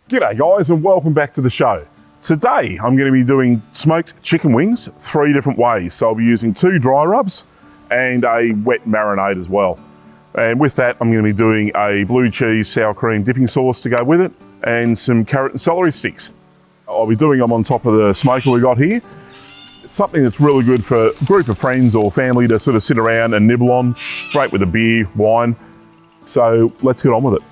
G'day guys and welcome back to the show. Today I'm going to be doing smoked chicken wings 3 different ways. So I'll be using 2 dry rubs and a wet marinade as well. And with that I'm going to be doing a blue cheese sour cream dipping sauce to go with it and some carrot and celery sticks. I'll be doing them on top of the smoker we got here. It's something that's really good for a group of friends or family to sort of sit around and nibble on. Great with a beer, wine. So let's get on with it.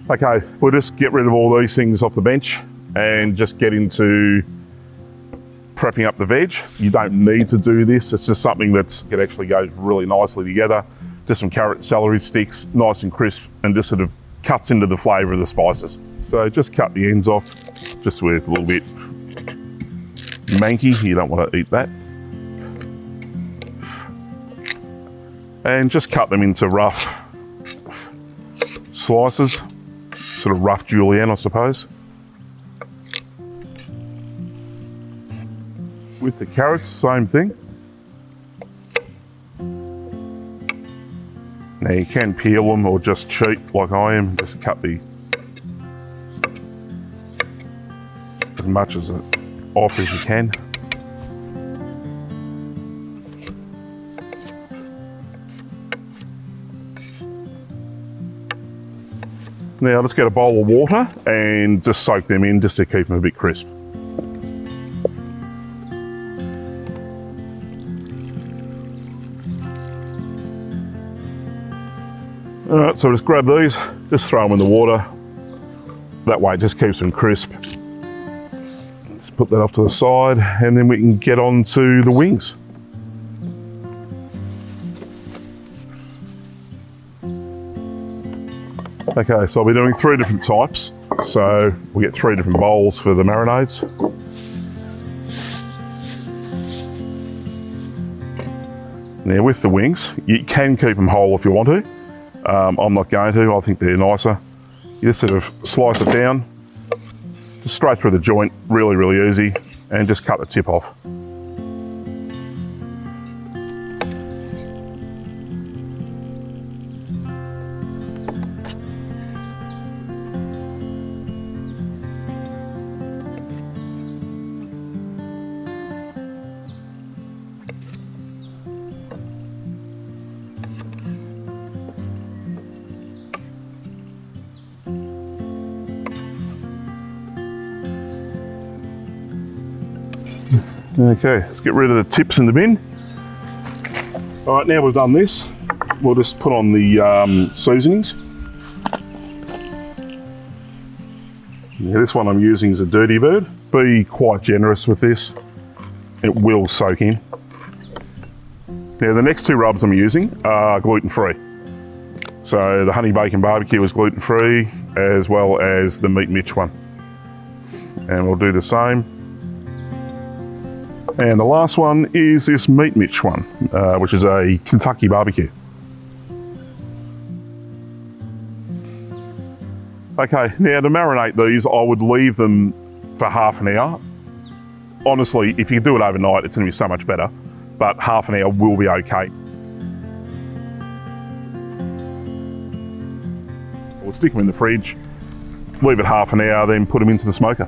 Okay, we'll just get rid of all these things off the bench and just get into prepping up the veg. You don't need to do this, it's just something it actually goes really nicely together. Just some carrot and celery sticks, nice and crisp, and just sort of cuts into the flavour of the spices. So just cut the ends off, just where it's a little bit manky, you don't want to eat that. And just cut them into rough slices. Sort of rough julienne, I suppose. With the carrots, same thing. Now you can peel them or just cheat like I am, just cut as much as it off as you can. Now let's get a bowl of water and just soak them in just to keep them a bit crisp. All right, so just grab these, just throw them in the water. That way it just keeps them crisp. Just put that off to the side and then we can get on to the wings. Okay, so I'll be doing 3 different types. So we'll get 3 different bowls for the marinades. Now with the wings, you can keep them whole if you want to. I'm not going to, I think they're nicer. You just sort of slice it down, just straight through the joint, really, really easy, and just cut the tip off. Okay, let's get rid of the tips in the bin. All right, now we've done this, we'll just put on the seasonings. Now, this one I'm using is a Dirty Bird. Be quite generous with this. It will soak in. Now the next 2 rubs I'm using are gluten-free. So the honey bacon barbecue is gluten-free, as well as the meat Mitch one. And we'll do the same. And the last one is this meat Mitch one, which is a Kentucky barbecue. Okay, now to marinate these, I would leave them for half an hour. Honestly, if you do it overnight, it's gonna be so much better, but half an hour will be okay. We'll stick them in the fridge, leave it half an hour, then put them into the smoker.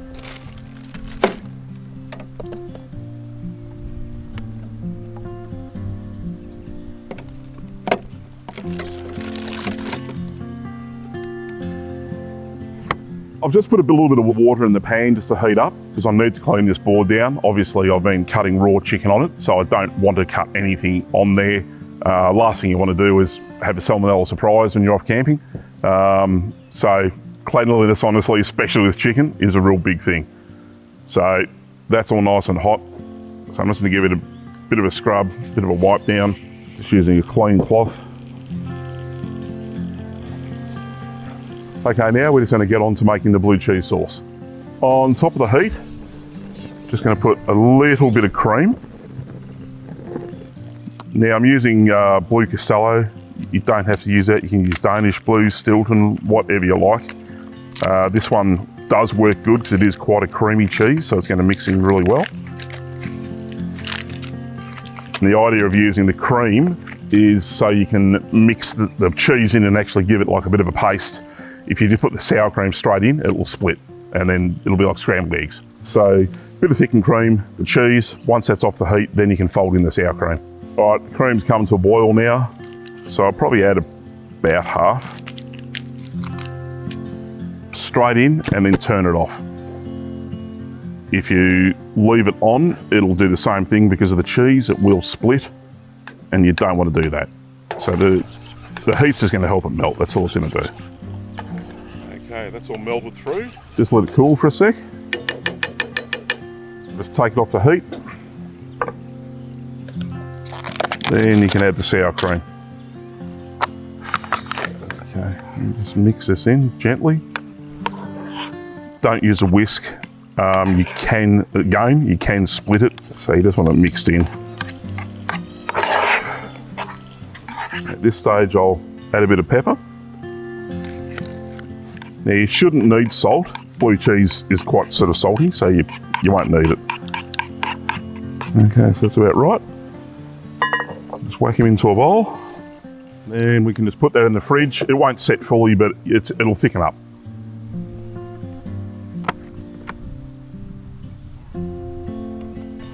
I've just put a little bit of water in the pan just to heat up because I need to clean this board down. Obviously I've been cutting raw chicken on it, so I don't want to cut anything on there. Last thing you want to do is have a salmonella surprise when you're off camping. So cleanliness, honestly, especially with chicken, is a real big thing. So that's all nice and hot. So I'm just going to give it a bit of a scrub, a bit of a wipe down, just using a clean cloth. Okay, now we're just going to get on to making the blue cheese sauce. On top of the heat, just going to put a little bit of cream. Now I'm using blue Castello. You don't have to use that, you can use Danish blue, Stilton, whatever you like. This one does work good because it is quite a creamy cheese, so it's going to mix in really well. And the idea of using the cream is so you can mix the cheese in and actually give it like a bit of a paste. If you just put the sour cream straight in, it will split and then it'll be like scrambled eggs. So a bit of thickened cream, the cheese, once that's off the heat, then you can fold in the sour cream. All right, the cream's come to a boil now. So I'll probably add about half. Straight in and then turn it off. If you leave it on, it'll do the same thing because of the cheese, it will split and you don't want to do that. So the heat's just going to help it melt, that's all it's going to do. Okay, that's all melted through. Just let it cool for a sec. Just take it off the heat. Then you can add the sour cream. Okay, and just mix this in gently. Don't use a whisk. You can split it, so you just want it mixed in. At this stage, I'll add a bit of pepper. Now you shouldn't need salt. Blue cheese is quite sort of salty, so you won't need it. Okay, so that's about right. Just whack them into a bowl. Then we can just put that in the fridge. It won't set fully, but it'll thicken up.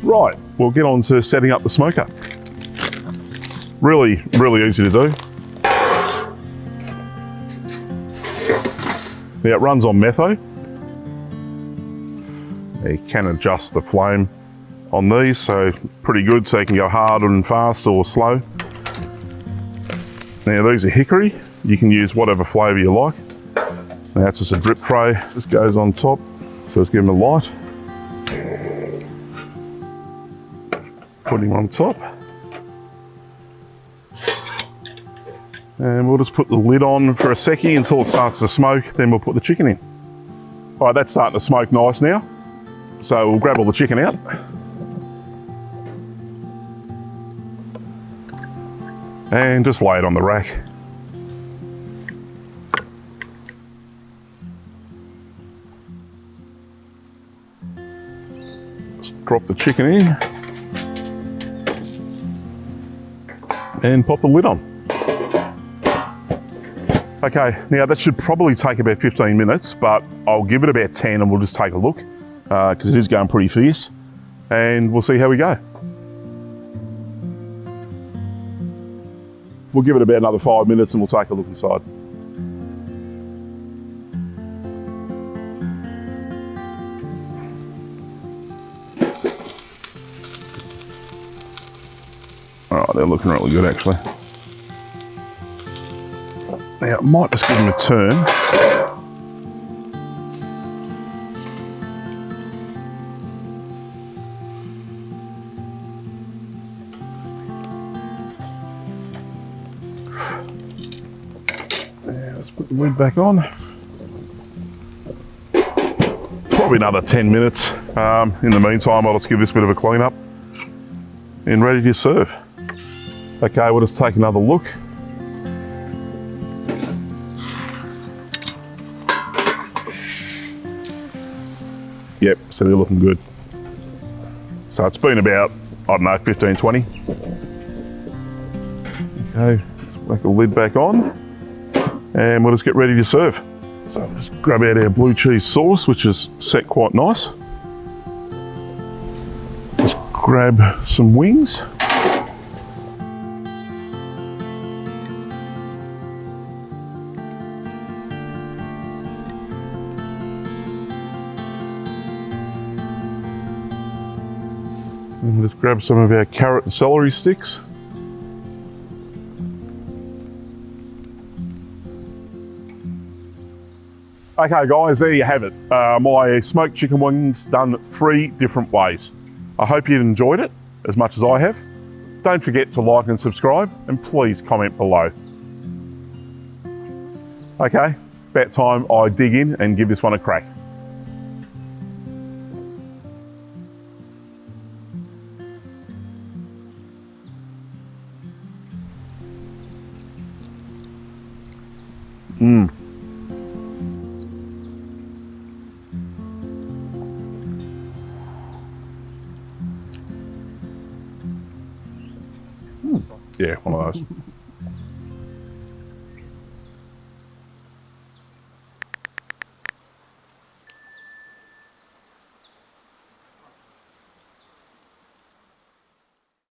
Right, we'll get on to setting up the smoker. Really, really easy to do. Now it runs on metho. You can adjust the flame on these, so pretty good, so you can go hard and fast or slow. Now these are hickory. You can use whatever flavour you like. Now it's just a drip tray. This goes on top, so let's give them a light. Put him on top. And we'll just put the lid on for a seckie until it starts to smoke, then we'll put the chicken in. All right, that's starting to smoke nice now. So we'll grab all the chicken out. And just lay it on the rack. Just drop the chicken in. And pop the lid on. Okay, now that should probably take about 15 minutes, but I'll give it about 10 and we'll just take a look because it is going pretty fierce and we'll see how we go. We'll give it about another 5 minutes and we'll take a look inside. All right, they're looking really good actually. Now, I might just give them a turn. Now, let's put the lid back on. Probably another 10 minutes. In the meantime, I'll just give this a bit of a clean up and ready to serve. Okay, we'll just take another look. Yep, so they're looking good. So it's been about, I don't know, 15, 20. Okay, let's whack the lid back on and we'll just get ready to serve. So we'll just grab out our blue cheese sauce, which is set quite nice. Just grab some wings. And just grab some of our carrot and celery sticks. Okay guys, there you have it. My smoked chicken wings done 3 different ways. I hope you enjoyed it as much as I have. Don't forget to like and subscribe and please comment below. Okay, about time I dig in and give this one a crack. Mmm. Yeah, one of those.